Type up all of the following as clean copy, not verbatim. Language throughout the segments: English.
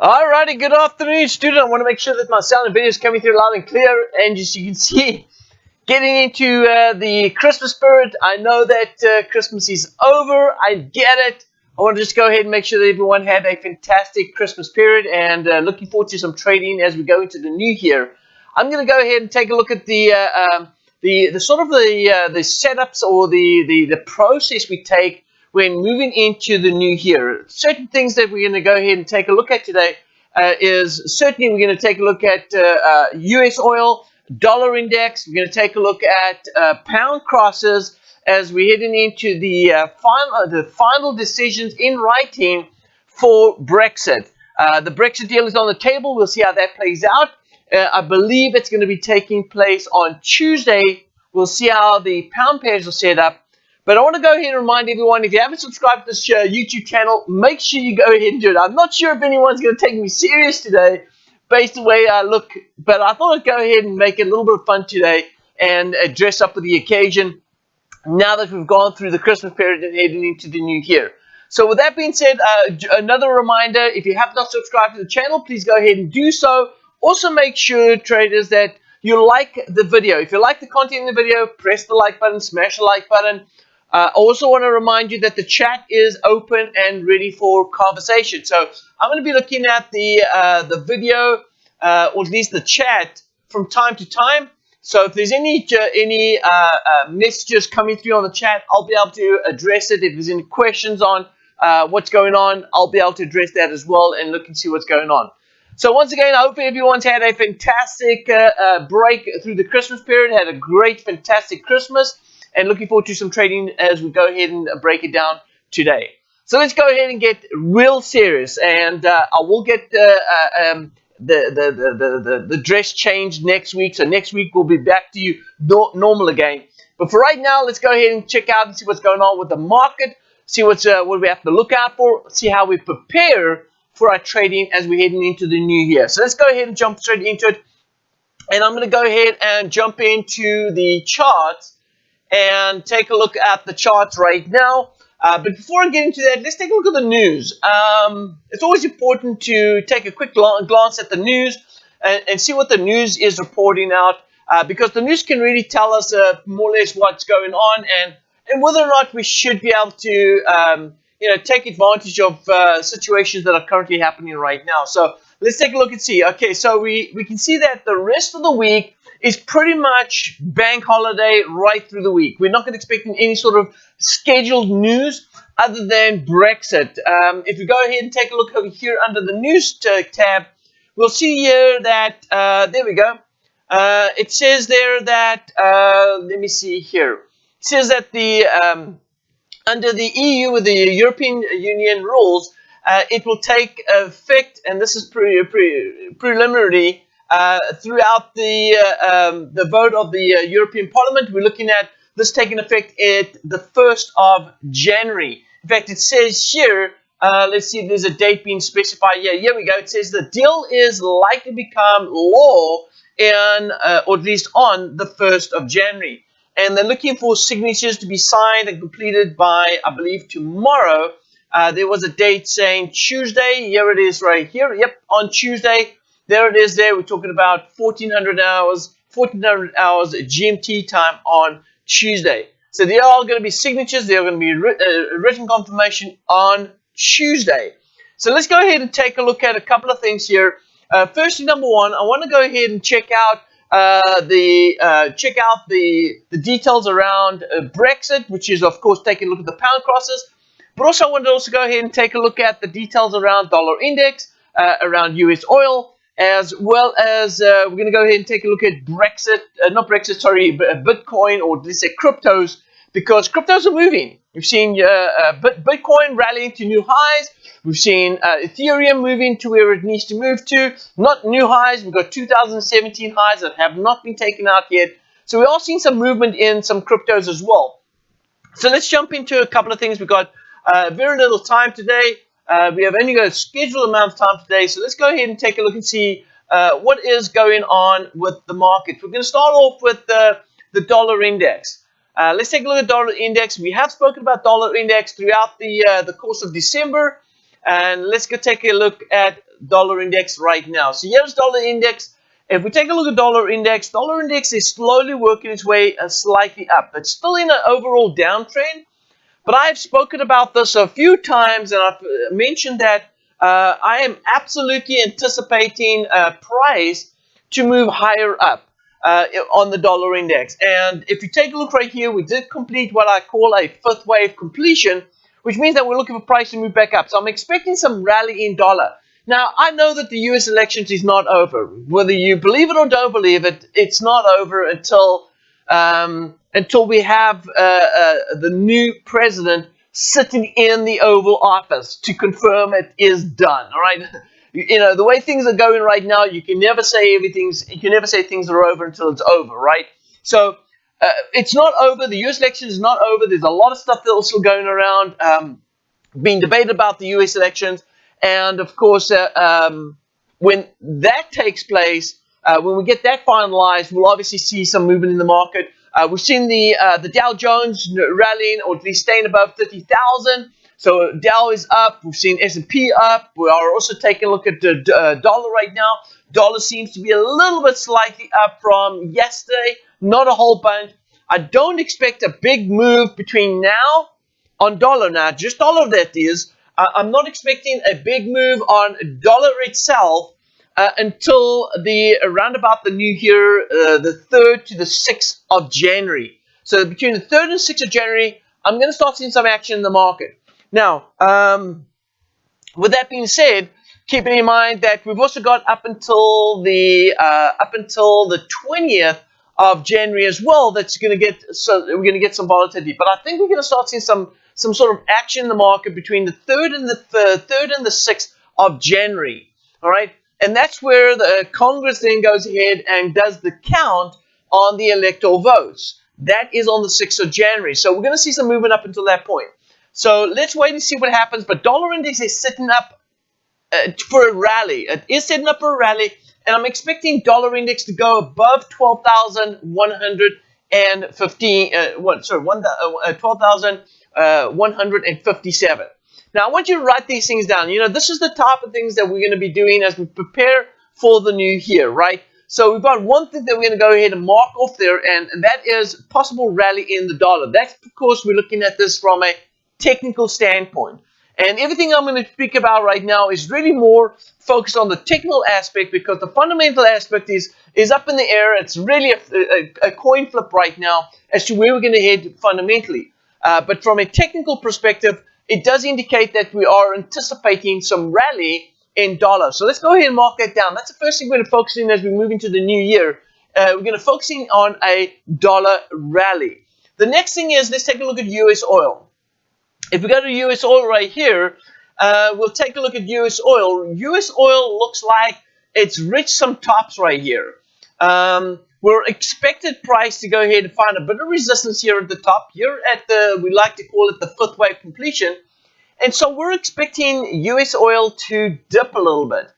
Alrighty, good afternoon, student. I want to make sure that my sound and video is coming through loud and clear. And as you can see, getting into the Christmas spirit. I know that Christmas is over. I get it. I want to just go ahead and make sure that everyone had a fantastic Christmas period and looking forward to some trading as we go into the new year. I'm going to go ahead and take a look at the setups or the process we take when moving into the new year. Certain things that we're going to go ahead and take a look at today is certainly we're going to take a look at US oil, dollar index. We're going to take a look at pound crosses as we're heading into the final decisions in writing for Brexit. The Brexit deal is on the table. We'll see how that plays out. I believe it's going to be taking place on Tuesday. We'll see how the pound pairs are set up. But I want to go ahead and remind everyone, if you haven't subscribed to this YouTube channel, make sure you go ahead and do it. I'm not sure if anyone's going to take me serious today based on the way I look, but I thought I'd go ahead and make it a little bit of fun today and dress up for the occasion now that we've gone through the Christmas period and heading into the new year. So with that being said, another reminder, if you have not subscribed to the channel, please go ahead and do so. Also make sure, traders, that you like the video. If you like the content in the video, press the like button, smash the like button. I also want to remind you that the chat is open and ready for conversation. So I'm going to be looking at the video, or at least the chat, from time to time. So if there's any messages coming through on the chat, I'll be able to address it. If there's any questions on what's going on, I'll be able to address that as well and look and see what's going on. So once again, I hope everyone's had a fantastic break through the Christmas period, had a great, fantastic Christmas, and looking forward to some trading as we go ahead and break it down today. So let's go ahead and get real serious, and I will get the dress changed next week. So next week we'll be back to you normal again. But for right now, let's go ahead and check out and see what's going on with the market, see what we have to look out for, see how we prepare for our trading as we're heading into the new year. So let's go ahead and jump straight into it. And I'm going to go ahead and jump into the charts and take a look at the charts right now. But before I get into that, let's take a look at the news. It's always important to take a quick glance at the news and see what the news is reporting out, because the news can really tell us more or less what's going on and whether or not we should be able to take advantage of situations that are currently happening right now. So let's take a look and see. Okay, so we can see that the rest of the week is pretty much bank holiday right through the week. We're not going to expect any sort of scheduled news other than Brexit. If we go ahead and take a look over here under the news tab, we'll see here that, there we go. It says there that, let me see here. It says that the under the EU with the European Union rules, it will take effect, and this is preliminary, throughout the vote of the European Parliament. We're looking at this taking effect at the 1st of January. In fact, it says here, let's see if there's a date being specified. Yeah, here we go. It says the deal is likely to become law or at least on the 1st of January. And they're looking for signatures to be signed and completed by, I believe, tomorrow. There was a date saying Tuesday. Here it is right here. Yep, on Tuesday. There it is there. We're talking about 1400 hours GMT time on Tuesday. So there are going to be signatures. There are going to be written confirmation on Tuesday. So let's go ahead and take a look at a couple of things here. Firstly, number one, I want to go ahead and check out the details around Brexit, which is, of course, taking a look at the pound crosses. But also I want to also go ahead and take a look at the details around dollar index, around US oil, as well as we're going to go ahead and take a look at Bitcoin, or let's say cryptos, because cryptos are moving. We've seen Bitcoin rallying to new highs. We've seen Ethereum moving to where it needs to move to. Not new highs. We've got 2017 highs that have not been taken out yet. So we are seeing some movement in some cryptos as well. So let's jump into a couple of things. We've got very little time today. We have only got a scheduled amount of time today. So let's go ahead and take a look and see what is going on with the market. We're going to start off with the dollar index. Let's take a look at dollar index. We have spoken about dollar index throughout the course of December. And let's go take a look at dollar index right now. So here's dollar index. If we take a look at dollar index is slowly working its way slightly up. It's still in an overall downtrend, but I've spoken about this a few times, and I've mentioned that I am absolutely anticipating price to move higher up on the dollar index. And if you take a look right here, we did complete what I call a fifth wave completion, which means that we're looking for price to move back up. So I'm expecting some rally in dollar. Now, I know that the U.S. elections is not over. Whether you believe it or don't believe it, it's not over until we have the new president sitting in the Oval Office to confirm it is done. All right, you know the way things are going right now, you can never say things are over until it's over, right? So it's not over. The U.S. election is not over. There's a lot of stuff that's also going around, being debated about the U.S. elections. And of course, when that takes place, when we get that finalized, we'll obviously see some movement in the market. We've seen the Dow Jones rallying, or at least staying above 30,000. So Dow is up. We've seen S&P up. We are also taking a look at the dollar right now. Dollar seems to be a little bit slightly up from yesterday, not a whole bunch. I don't expect a big move between now on dollar. Now, just dollar that is. I'm not expecting a big move on dollar itself until around about the new year, the 3rd to the 6th of January. So between the 3rd and 6th of January, I'm going to start seeing some action in the market. Now, with that being said, keeping in mind that we've also got up until the 20th of January as well. That's going to get we're going to get some volatility, but I think we're going to start seeing some sort of action in the market between the 3rd and the 6th of January. All right, and that's where the Congress then goes ahead and does the count on the electoral votes. That is on the 6th of January. So we're going to see some movement up until that point. So let's wait and see what happens. But dollar index is setting up for a rally. It is setting up for a rally, and I'm expecting dollar index to go above 12,115. 12,157. Now, I want you to write these things down. You know, this is the type of things that we're going to be doing as we prepare for the new year, right? So we've got one thing that we're going to go ahead and mark off there, and that is possible rally in the dollar. That's because we're looking at this from a technical standpoint. And everything I'm going to speak about right now is really more focused on the technical aspect, because the fundamental aspect is up in the air. It's really a coin flip right now as to where we're going to head fundamentally. But from a technical perspective, it does indicate that we are anticipating some rally in dollars. So let's go ahead and mark that down. That's the first thing we're going to focus in as we move into the new year. We're going to focus in on a dollar rally. The next thing is, let's take a look at U.S. oil. If we go to U.S. oil right here, we'll take a look at U.S. oil. U.S. oil looks like it's reached some tops right here. We're expected price to go ahead and find a bit of resistance here at the top. Here at we like to call it the fifth wave completion. And so we're expecting U.S. oil to dip a little bit.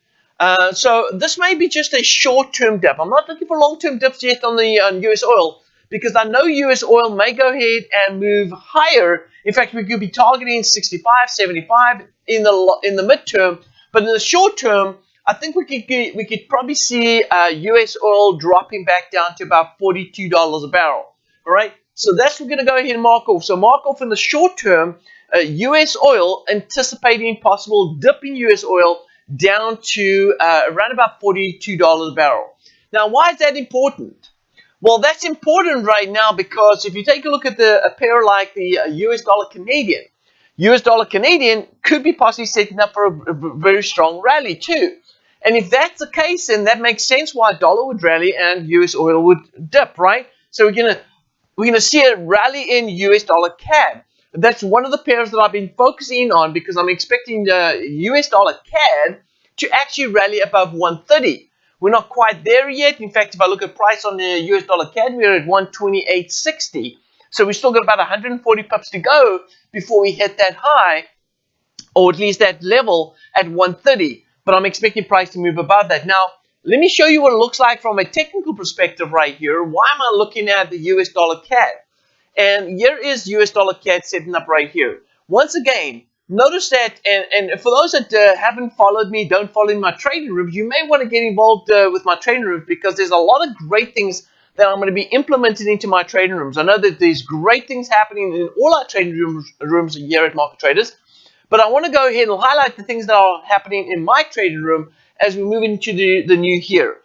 So this may be just a short-term dip. I'm not looking for long-term dips yet on U.S. oil, because I know U.S. oil may go ahead and move higher. In fact, we could be targeting 65, 75 in the midterm. But in the short term, I think we could probably see U.S. oil dropping back down to about $42 a barrel. All right, so that's what we're going to go ahead and mark off. So mark off in the short term, U.S. oil, anticipating possible dip in U.S. oil down to around about $42 a barrel. Now, why is that important? Well, that's important right now because if you take a look at a pair like the U.S. dollar Canadian, U.S. dollar Canadian could be possibly setting up for a very strong rally too. And if that's the case, then that makes sense why dollar would rally and U.S. oil would dip, right? So we're gonna see a rally in U.S. dollar CAD. That's one of the pairs that I've been focusing on because I'm expecting the U.S. dollar CAD to actually rally above 130. We're not quite there yet. In fact, if I look at price on the US dollar CAD, we're at 128.60. So we still got about 140 pips to go before we hit that high, or at least that level at 130. But I'm expecting price to move above that. Now, let me show you what it looks like from a technical perspective right here. Why am I looking at the US dollar CAD? And here is US dollar CAD setting up right here. Once again, notice that, and for those that haven't followed me, don't follow my trading rooms, you may want to get involved with my trading rooms, because there's a lot of great things that I'm going to be implementing into my trading rooms. I know that there's great things happening in all our trading rooms here at Market Traders, but I want to go ahead and highlight the things that are happening in my trading room as we move into the new year.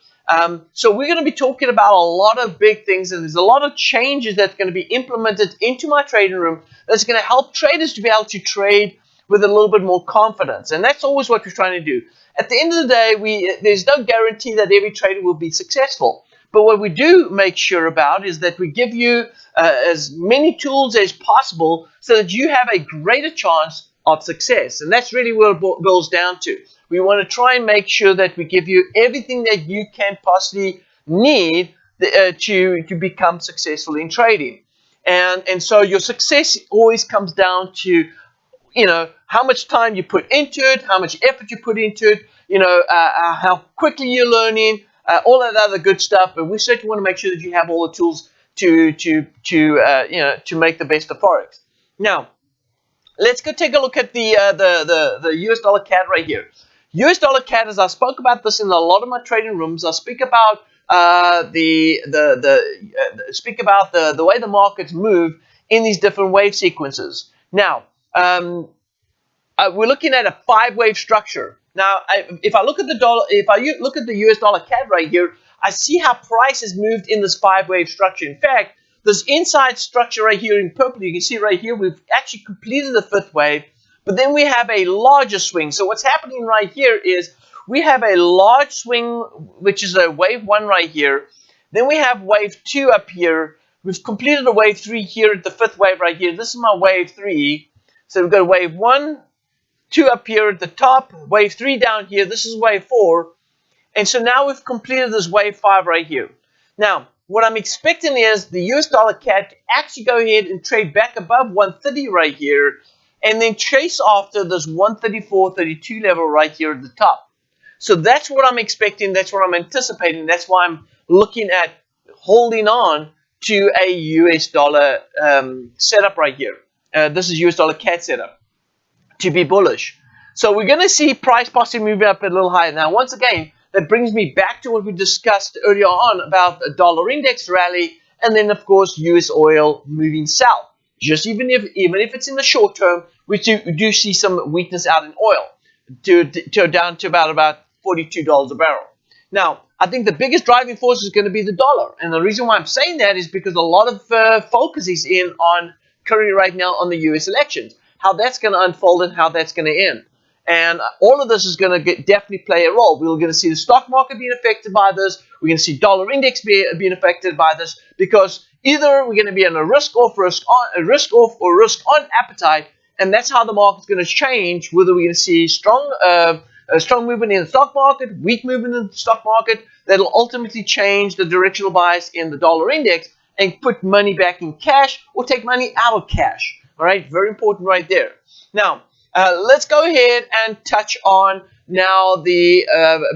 So we're going to be talking about a lot of big things, and there's a lot of changes that's going to be implemented into my trading room that's going to help traders to be able to trade with a little bit more confidence. And that's always what we're trying to do. At the end of the day, there's no guarantee that every trader will be successful. But what we do make sure about is that we give you as many tools as possible so that you have a greater chance of success. And that's really what it boils down to. We want to try and make sure that we give you everything that you can possibly need to become successful in trading. And so your success always comes down to, how much time you put into it, how much effort you put into it, how quickly you're learning, all that other good stuff. But we certainly want to make sure that you have all the tools to make the best of Forex. Now, let's go take a look at the US dollar CAD right here. US dollar CAD, as I spoke about this in a lot of my trading rooms, I speak about the way the markets move in these different wave sequences. Now, we're looking at a 5-wave structure. Now, if I look at the US dollar CAD right here, I see how price has moved in this 5-wave structure. In fact, this inside structure right here in purple, you can see right here, we've actually completed the 5th wave, but then we have a larger swing. So what's happening right here is we have a large swing, which is a wave 1 right here. Then we have wave 2 up here. We've completed a wave 3 here at the 5th wave right here. This is my wave 3. So we've got wave 1, 2 up here at the top, wave 3 down here. This is wave 4. And so now we've completed this wave 5 right here. Now, what I'm expecting is the US dollar CAD to actually go ahead and trade back above 130 right here, and then chase after this 134.32 level right here at the top. So that's what I'm expecting. That's what I'm anticipating. That's why I'm looking at holding on to a US dollar setup right here. This is US dollar CAD setup to be bullish. So we're going to see price possibly moving up a little higher. Now, once again, that brings me back to what we discussed earlier on about a dollar index rally, and then, of course, US oil moving south. Just even if it's in the short term, we do see some weakness out in oil down to about $42 a barrel. Now, I think the biggest driving force is going to be the dollar. And the reason why I'm saying that is because a lot of focus is currently right now on the US elections, how that's going to unfold and how that's going to end. And all of this is going to definitely play a role. We're going to see the stock market being affected by this. We're going to see dollar index being affected by this, because either we're going to be in a risk-off or risk-on appetite, and that's how the market's going to change, whether we're going to see strong movement in the stock market, weak movement in the stock market. That'll ultimately change the directional bias in the dollar index and put money back in cash or take money out of cash. All right, very important right there. Now, let's go ahead and touch on now the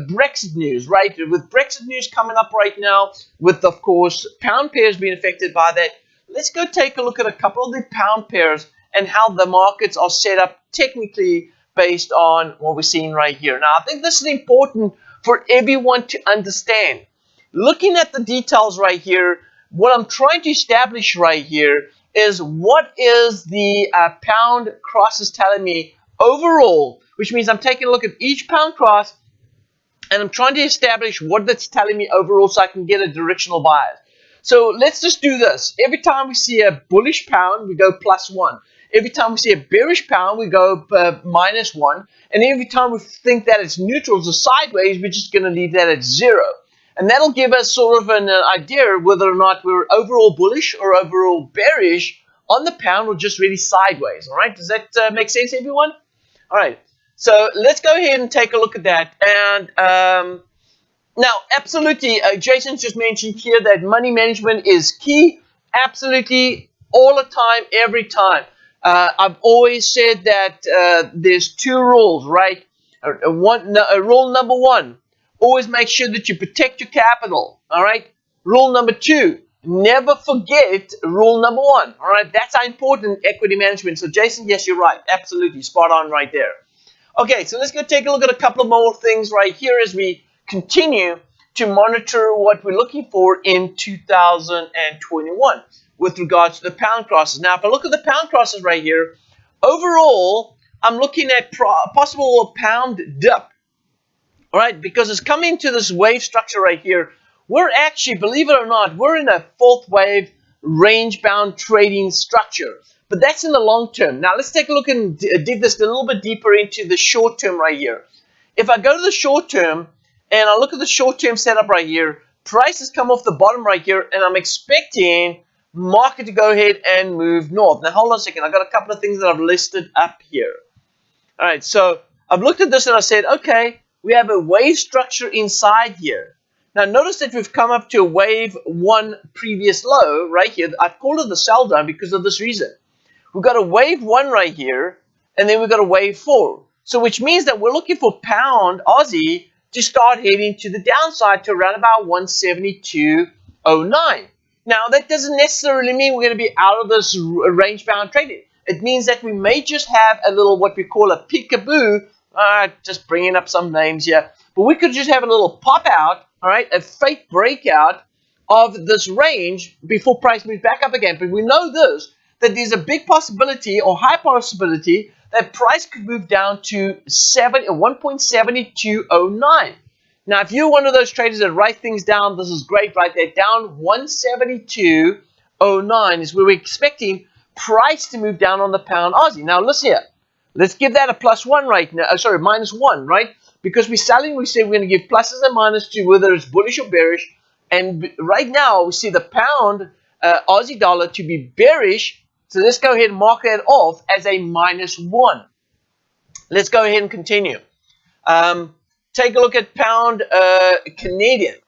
Brexit news, right? With Brexit news coming up right now, with, of course, pound pairs being affected by that, let's go take a look at a couple of the pound pairs and how the markets are set up technically based on what we're seeing right here. Now, I think this is important for everyone to understand. Looking at the details right here, what I'm trying to establish right here is what is the pound crosses telling me overall, which means I'm taking a look at each pound cross and I'm trying to establish what that's telling me overall so I can get a directional bias. So let's just do this. Every time we see a bullish pound, we go +1. Every time we see a bearish pound, we go -1. And every time we think that it's neutral, or sideways, we're just going to leave that at 0. And that'll give us sort of an idea whether or not we're overall bullish or overall bearish on the pound, or just really sideways. All right, does that make sense, everyone? All right, so let's go ahead and take a look at that. And now, absolutely, Jason's just mentioned here that money management is key. Absolutely, all the time, every time. I've always said that there's 2 rules, right? Rule number 1. Always make sure that you protect your capital, all right? Rule number 2, never forget rule number 1. All right, that's how important equity management. So Jason, yes, you're right. Absolutely, spot on right there. Okay, so let's go take a look at a couple of more things right here as we continue to monitor what we're looking for in 2021 with regards to the pound crosses. Now, if I look at the pound crosses right here, overall, I'm looking at possible pound dip. All right, because it's coming to this wave structure right here. We're actually, believe it or not, we're in a fourth wave range-bound trading structure. But that's in the long term. Now, let's take a look and dig this a little bit deeper into the short term right here. If I go to the short term and I look at the short term setup right here, prices come off the bottom right here, and I'm expecting market to go ahead and move north. Now, hold on a second. I've got a couple of things that I've listed up here. All right, so I've looked at this and I said, okay, we have a wave structure inside here. Now, notice that we've come up to a wave 1 previous low right here. I've called it the sell down because of this reason. We've got a wave 1 right here, and then we've got a wave 4. So which means that we're looking for pound Aussie to start heading to the downside to around about 172.09. Now, that doesn't necessarily mean we're going to be out of this range-bound trading. It means that we may just have a little what we call a peekaboo, just bringing up some names here, but we could just have a little pop out, all right, a fake breakout of this range before price moves back up again. But we know this, that there's a big possibility or high possibility that price could move down to 1.7209. Now, if you're one of those traders that write things down, this is great right there. Down 172.09 is where we're expecting price to move down on the pound Aussie. Now, listen here. Let's give that a +1 right now. Sorry, -1, right? Because we're selling, we say we're going to give pluses and minuses to whether it's bullish or bearish. And right now, we see the pound Aussie dollar to be bearish. So let's go ahead and mark that off as a -1. Let's go ahead and continue. Take a look at pound Canadian.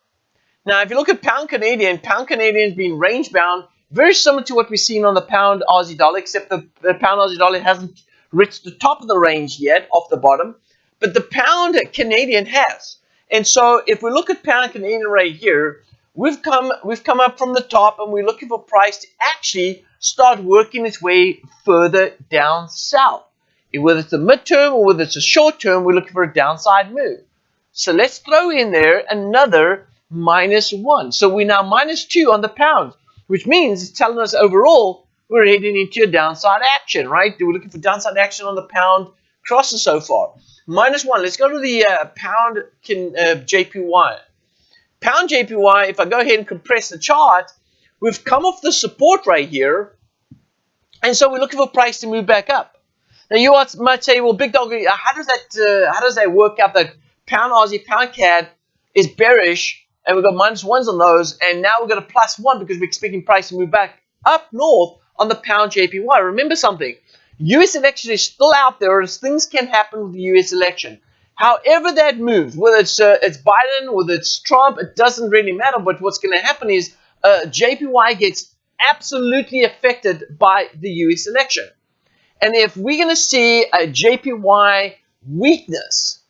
Now, if you look at pound Canadian has been range bound, very similar to what we've seen on the pound Aussie dollar, except the pound Aussie dollar hasn't reached the top of the range yet, off the bottom, but the pound Canadian has. And so, if we look at pound Canadian right here, we've come up from the top, and we're looking for price to actually start working its way further down south. Whether it's a midterm or whether it's a short term, we're looking for a downside move. So let's throw in there another -1. So we're now -2 on the pound, which means it's telling us overall we're heading into a downside action, right? We're looking for downside action on the pound crosses so far. -1. Let's go to the pound JPY. Pound JPY, if I go ahead and compress the chart, we've come off the support right here, and so we're looking for price to move back up. Now you might say, well, Big Dog, how does that work out that pound Aussie, pound CAD is bearish, and we've got -1s on those, and now we've got a +1 because we're expecting price to move back up north on the pound JPY. Remember something, US election is still out there, as things can happen with the US election. However that moves, whether it's Biden, whether it's Trump, it doesn't really matter, but what's going to happen is JPY gets absolutely affected by the US election. And if we're going to see a JPY weakness,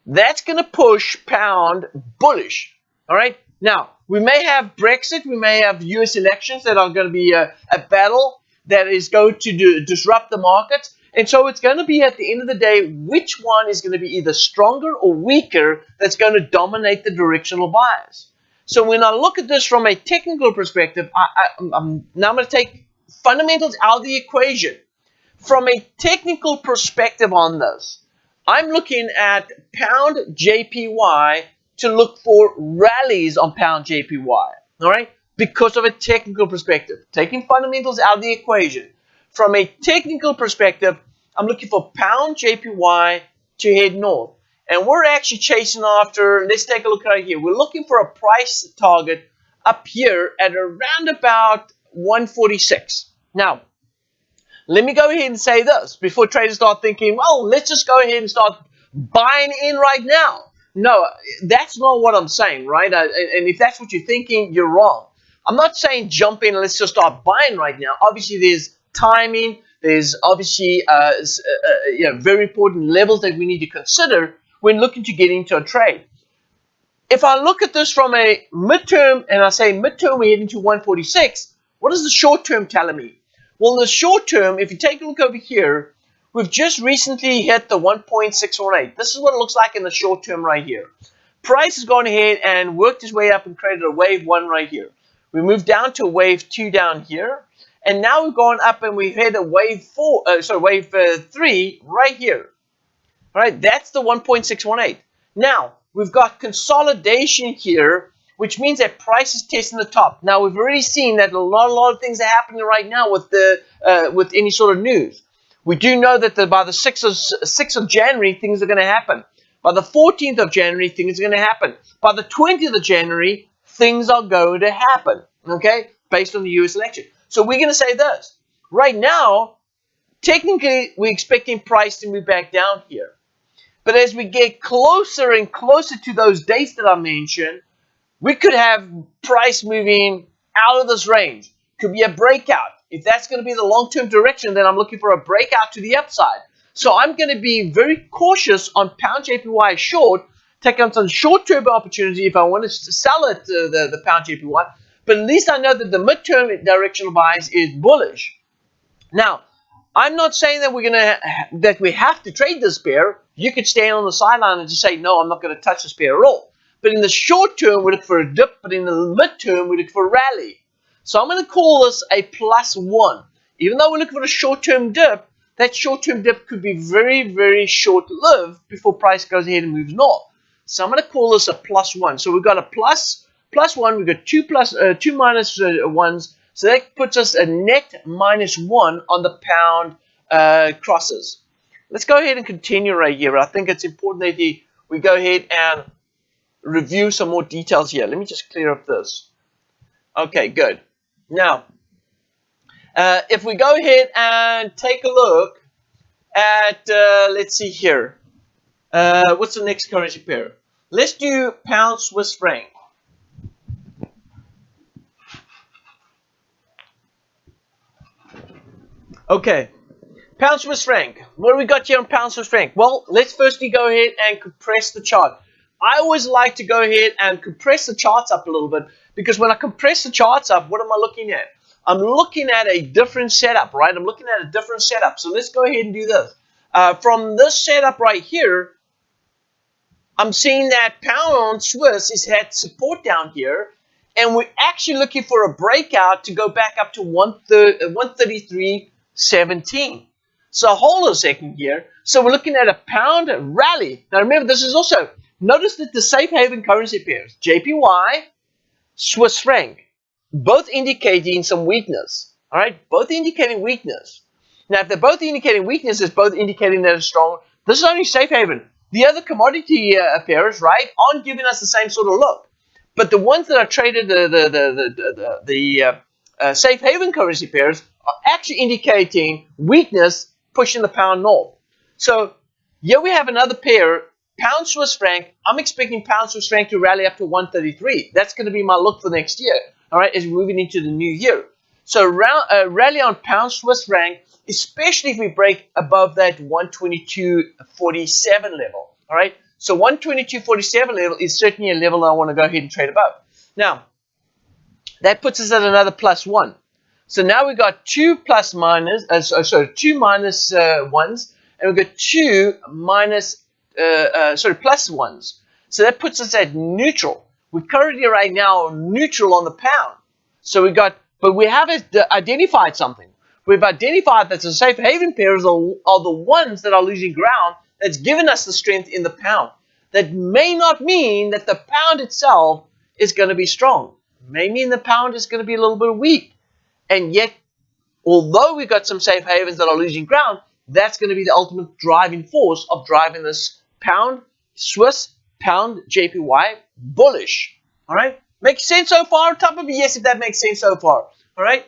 that's going to push pound bullish. All right. Now, we may have Brexit. We may have US elections that are going to be a battle that is going to disrupt the markets. And so it's going to be, at the end of the day, which one is going to be either stronger or weaker that's going to dominate the directional bias. So when I look at this from a technical perspective, I'm now going to take fundamentals out of the equation. From a technical perspective on this, I'm looking at pound JPY to look for rallies on pound JPY, all right, because of a technical perspective. Taking fundamentals out of the equation. From a technical perspective, I'm looking for pound JPY to head north. And we're actually chasing after, let's take a look right here. We're looking for a price target up here at around about 146. Now, let me go ahead and say this before traders start thinking, well, let's just go ahead and start buying in right now. No, that's not what I'm saying, right? And if that's what you're thinking, you're wrong. I'm not saying jump in and let's just start buying right now. Obviously, there's timing. There's obviously very important levels that we need to consider when looking to get into a trade. If I look at this from a midterm, and I say midterm, we're heading to 146, what does the short term tell me? Well, in the short term, if you take a look over here, we've just recently hit the 1.618. This is what it looks like in the short term right here. Price has gone ahead and worked its way up and created a wave 1 right here. We moved down to a wave 2 down here, and now we've gone up and we've hit a wave 3 right here. All right, that's the 1.618. Now, we've got consolidation here, which means that price is testing the top. Now, we've already seen that a lot of things are happening right now with any sort of news. We do know that by the 6th of January, things are going to happen. By the 14th of January, things are going to happen. By the 20th of January, things are going to happen, okay, based on the U.S. election. So we're going to say this. Right now, technically, we're expecting price to move back down here. But as we get closer and closer to those dates that I mentioned, we could have price moving out of this range. Could be a breakout. If that's going to be the long-term direction, then I'm looking for a breakout to the upside. So I'm going to be very cautious on pound JPY short, taking on some short-term opportunity if I want to sell it, the pound JPY. But at least I know that the midterm directional bias is bullish. Now, I'm not saying that that we have to trade this pair. You could stand on the sideline and just say, no, I'm not going to touch this pair at all. But in the short term, we look for a dip. But in the midterm, we look for a rally. So I'm going to call this a +1. Even though we're looking for a short-term dip, that short-term dip could be very, very short-lived before price goes ahead and moves north. So I'm going to call this a +1. So we've got a +1. We've got two minus ones. So that puts us a net -1 on the pound crosses. Let's go ahead and continue right here. I think it's important that we go ahead and review some more details here. Let me just clear up this. Okay, good. Now, if we go ahead and take a look at, let's see here. What's the next currency pair? Let's do pound Swiss franc. Okay, pound Swiss franc. What do we got here on pound Swiss franc? Well, let's firstly go ahead and compress the chart. I always like to go ahead and compress the charts up a little bit, because when I compress the charts up, what am I looking at? I'm looking at a different setup, right? I'm looking at a different setup. So let's go ahead and do this. From this setup right here, I'm seeing that pound Swiss has had support down here, and we're actually looking for a breakout to go back up to 133.17. So hold a second here. So we're looking at a pound rally. Now remember, this is also, notice that the safe haven currency pairs, JPY, Swiss franc, both indicating some weakness. All right, both indicating weakness. Now, if they're both indicating weakness, it's both indicating that it's strong. This is only safe haven. The other commodity pairs, right, aren't giving us the same sort of look. But the ones that are traded, the safe haven currency pairs, are actually indicating weakness, pushing the pound north. So here we have another pair, pound Swiss franc. I'm expecting pound Swiss franc to rally up to 133. That's going to be my look for next year. All right, as we're moving into the new year. So rally on pound Swiss franc, especially if we break above that 122.47 level. All right, so 122.47 level is certainly a level I want to go ahead and trade above. Now, that puts us at another +1. So now we've got two plus ones, and we've got two plus ones. So that puts us at neutral. We're currently right now neutral on the pound. So we got, but we have identified something. We've identified that the safe haven pairs are the ones that are losing ground. That's given us the strength in the pound. That may not mean that the pound itself is going to be strong. It may mean the pound is going to be a little bit weak. And yet, although we've got some safe havens that are losing ground, that's going to be the ultimate driving force of driving this pound, Swiss, pound, JPY, bullish. All right? Makes sense so far? Type of a yes if that makes sense so far. All right?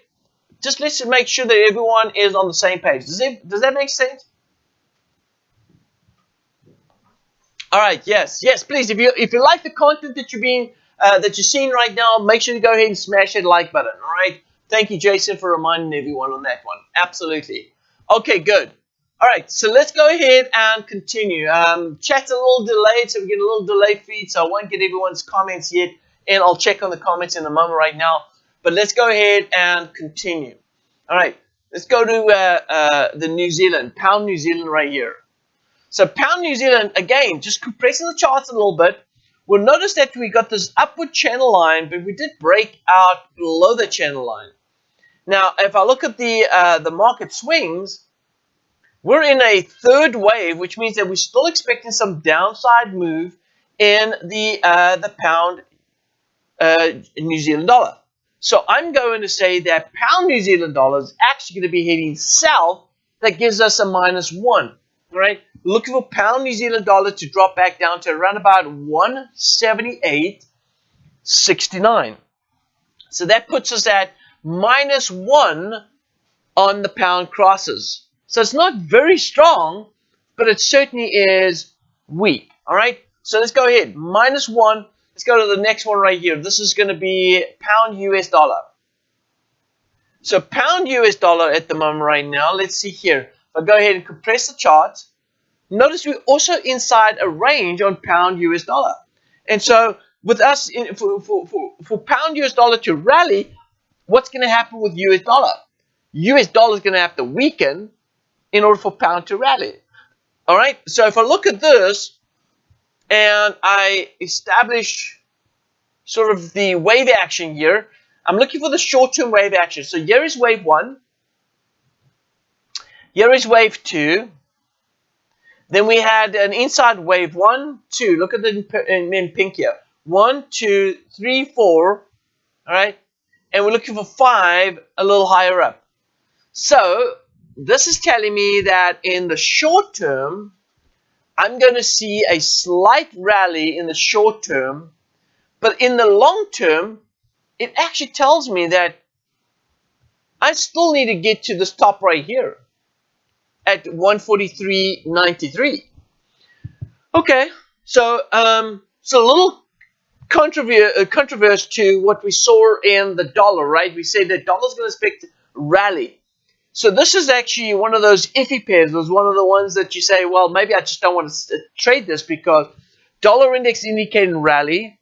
Just let's make sure that everyone is on the same page. Does that make sense? All right, yes, please. If you like the content that you're seeing right now, make sure to go ahead and smash that like button. All right. Thank you, Jason, for reminding everyone on that one. Absolutely. Okay, good. Alright, so let's go ahead and continue. Chat's a little delayed, so we get a little delayed feed, so I won't get everyone's comments yet, and I'll check on the comments in a moment right now. But let's go ahead and continue. Alright, let's go to the New Zealand, pound New Zealand right here. So pound New Zealand, again, just compressing the charts a little bit. We'll notice that we got this upward channel line, but we did break out below the channel line. Now, if I look at the market swings, we're in a third wave, which means that we're still expecting some downside move in the pound New Zealand dollar. So I'm going to say that pound New Zealand dollar is actually going to be heading south. That gives us a -1. Right? Looking for pound New Zealand dollar to drop back down to around about 178.69. So that puts us at -1 on the pound crosses. So it's not very strong, but it certainly is weak. All right. So let's go ahead. -1. Let's go to the next one right here. This is going to be pound US dollar. So pound US dollar at the moment right now. Let's see here. I'll go ahead and compress the chart. Notice we're also inside a range on pound US dollar. And so with us, for pound US dollar to rally, what's going to happen with US dollar? US dollar is going to have to weaken in order for pound to rally. All right. So if I look at this and I establish sort of the wave action here, I'm looking for the short-term wave action. So here is wave 1. Here is wave 2. Then we had an inside wave 1, 2. Look at it in pink here. 1, 2, 3, 4. All right. And we're looking for 5 a little higher up. So this is telling me that in the short term, I'm going to see a slight rally in the short term. But in the long term, it actually tells me that I still need to get to this top right here at 143.93. Okay, so a little controversy to what we saw in the dollar, right? We said that dollar's going to expect rally. So this is actually one of those iffy pairs. It was one of the ones that you say, well, maybe I just don't want to trade this because dollar index indicating rally.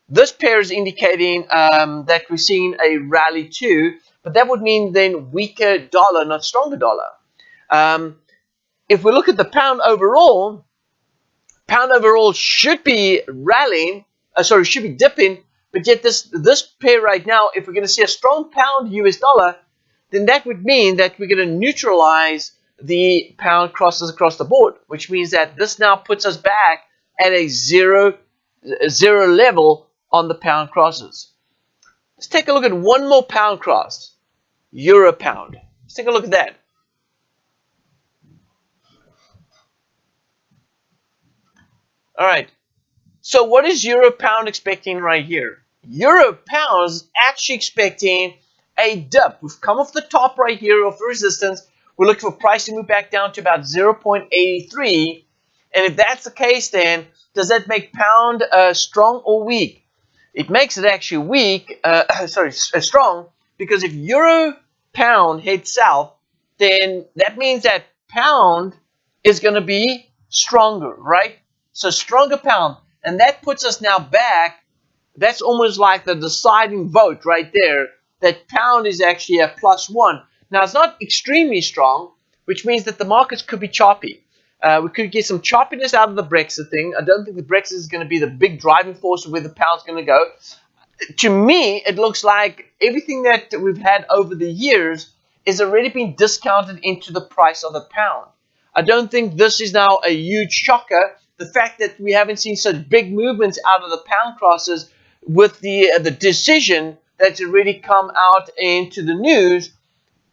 This pair is indicating that we're seeing a rally too, but that would mean then weaker dollar, not stronger dollar. If we look at the pound overall should be rallying, should be dipping, but yet this pair right now, if we're going to see a strong pound US dollar, then that would mean that we're going to neutralize the pound crosses across the board, which means that this now puts us back at a zero level on the pound crosses. Let's take a look at one more pound cross, euro pound. Let's take a look at that. All right. So what is euro pound expecting right here? Euro pound is actually expecting a dip. We've come off the top right here of resistance. We're looking for price to move back down to about 0.83. And if that's the case, then does that make pound strong or weak? It makes it actually weak, strong, because if euro pound heads south, then that means that pound is going to be stronger, right? So stronger pound, and that puts us now back. That's almost like the deciding vote right there, that pound is actually a +1. Now, it's not extremely strong, which means that the markets could be choppy. We could get some choppiness out of the Brexit thing. I don't think the Brexit is going to be the big driving force of where the pound's going to go. To me, it looks like everything that we've had over the years is already been discounted into the price of the pound. I don't think this is now a huge shocker. The fact that we haven't seen such big movements out of the pound crosses with the decision that's already come out into the news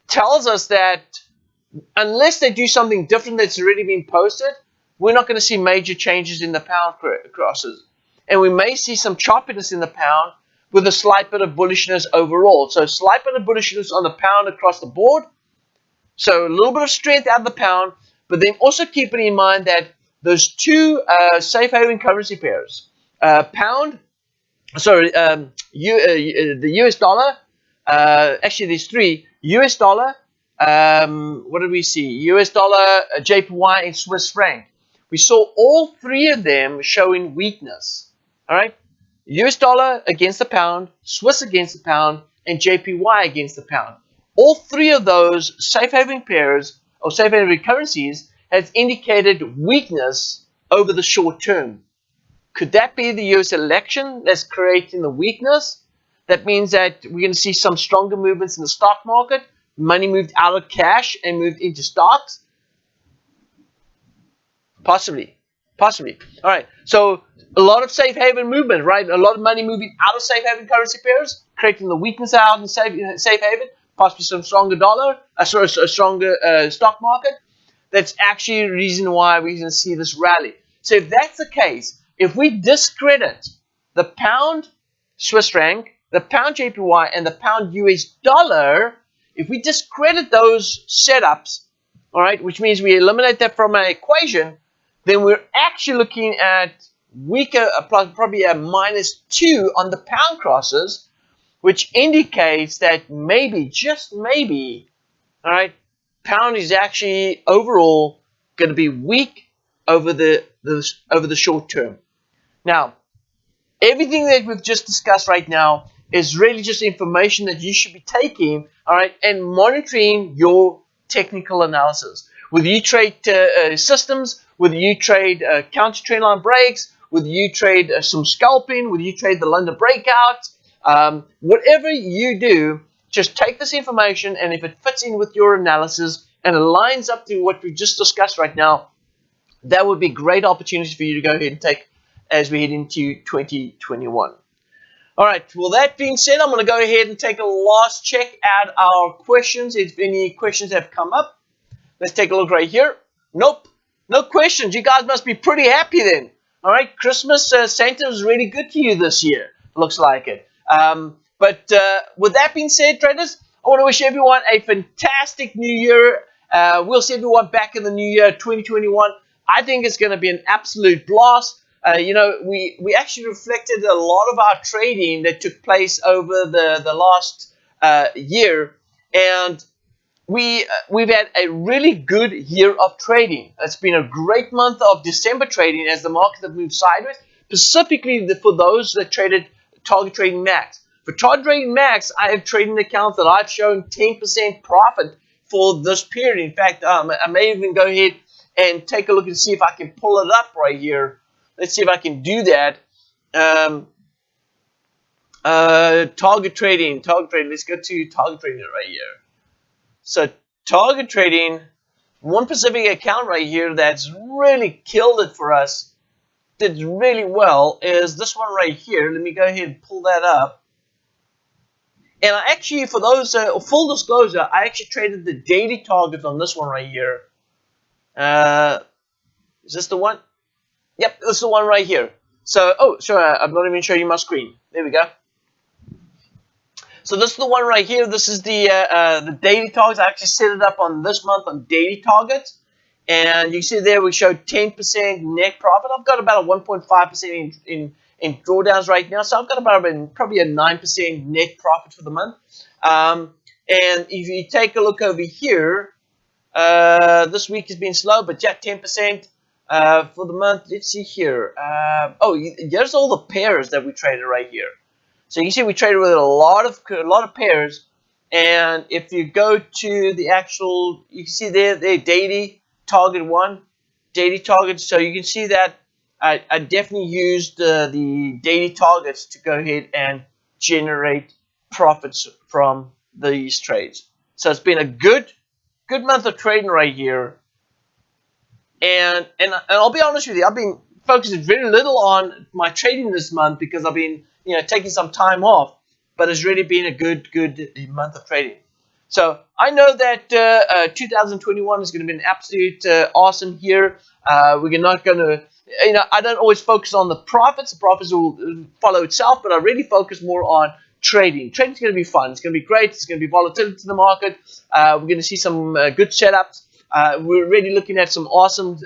tells us that unless they do something different that's already been posted, we're not going to see major changes in the pound crosses. And we may see some choppiness in the pound with a slight bit of bullishness overall. So a slight bit of bullishness on the pound across the board. So a little bit of strength out of the pound, but then also keeping in mind that those two safe haven currency pairs, the US dollar, actually there's three, US dollar, what did we see? US dollar, JPY, and Swiss franc. We saw all three of them showing weakness. All right, US dollar against the pound, Swiss against the pound, and JPY against the pound. All three of those safe haven pairs or safe haven currencies has indicated weakness over the short term. Could that be the US election that's creating the weakness? That means that we're going to see some stronger movements in the stock market. Money moved out of cash and moved into stocks. Possibly. All right. So a lot of safe haven movement, right? A lot of money moving out of safe haven currency pairs, creating the weakness out in safe haven. Possibly some stronger dollar, a stronger stock market. That's actually the reason why we're going to see this rally. So if that's the case, if we discredit the pound Swiss franc, the pound JPY, and the pound US dollar, if we discredit those setups, all right, which means we eliminate that from our equation, then we're actually looking at weaker, probably a -2 on the pound crosses, which indicates that maybe, just maybe, all right, pound is actually overall going to be weak over the short term. Now, everything that we've just discussed right now is really just information that you should be taking, all right, and monitoring your technical analysis. Whether you trade systems, whether you trade counter trend line breaks, whether you trade some scalping, whether you trade the London breakout, whatever you do, just take this information, and if it fits in with your analysis and aligns up to what we just discussed right now, that would be a great opportunity for you to go ahead and take as we head into 2021. All right, well, that being said, I'm going to go ahead and take a last check at our questions. If any questions have come up, let's take a look right here. Nope, no questions. You guys must be pretty happy then. All right, Christmas, Santa was really good to you this year. Looks like it. But with that being said, traders, I want to wish everyone a fantastic new year. We'll see everyone back in the new year, 2021. I think it's going to be an absolute blast. We actually reflected a lot of our trading that took place over the last year, and we've had a really good year of trading. It's been a great month of December trading as the market has moved sideways, specifically for those that traded Target Trading Max. For Target Trading Max, I have trading accounts that I've shown 10% profit for this period. In fact, I may even go ahead and take a look and see if I can pull it up right here. Let's see if I can do that. Target trading. Let's go to target trading right here. So target trading, one specific account right here that's really killed it for us, did really well, is this one right here. Let me go ahead and pull that up. And I actually, for those, full disclosure, I actually traded the daily targets on this one right here. Is this the one? Yep, this is the one right here. So, I'm not even showing you my screen. There we go. So this is the one right here. This is the daily targets. I actually set it up on this month on daily targets. And you see there we showed 10% net profit. I've got about a 1.5% in drawdowns right now. So I've got about probably a 9% net profit for the month. And if you take a look over here, this week has been slow, but yeah, 10%. For the month, let's see here. Here's all the pairs that we traded right here. So you can see we traded with a lot of pairs. And if you go to the actual, you can see there daily target one, daily target. So you can see that I definitely used the daily targets to go ahead and generate profits from these trades. So it's been a good month of trading right here. And I'll be honest with you, I've been focusing very little on my trading this month because I've been taking some time off. But it's really been a good month of trading. So I know that 2021 is going to be an absolute awesome year. We're not going to, I don't always focus on the profits. The profits will follow itself, but I really focus more on trading. Trading's going to be fun. It's going to be great. It's going to be volatility in the market. We're going to see some good setups. We're really looking at some awesome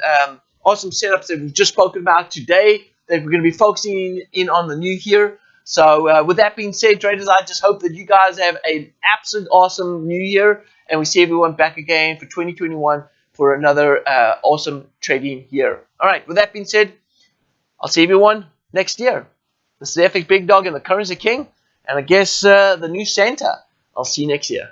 setups that we've just spoken about today that we're going to be focusing in on the new year. So with that being said, traders, I just hope that you guys have an absolute awesome new year. and we see everyone back again for 2021 for another awesome trading year. All right, with that being said, I'll see everyone next year. This is the FX Big Dog and the Currency King, and I guess the new Santa. I'll see you next year.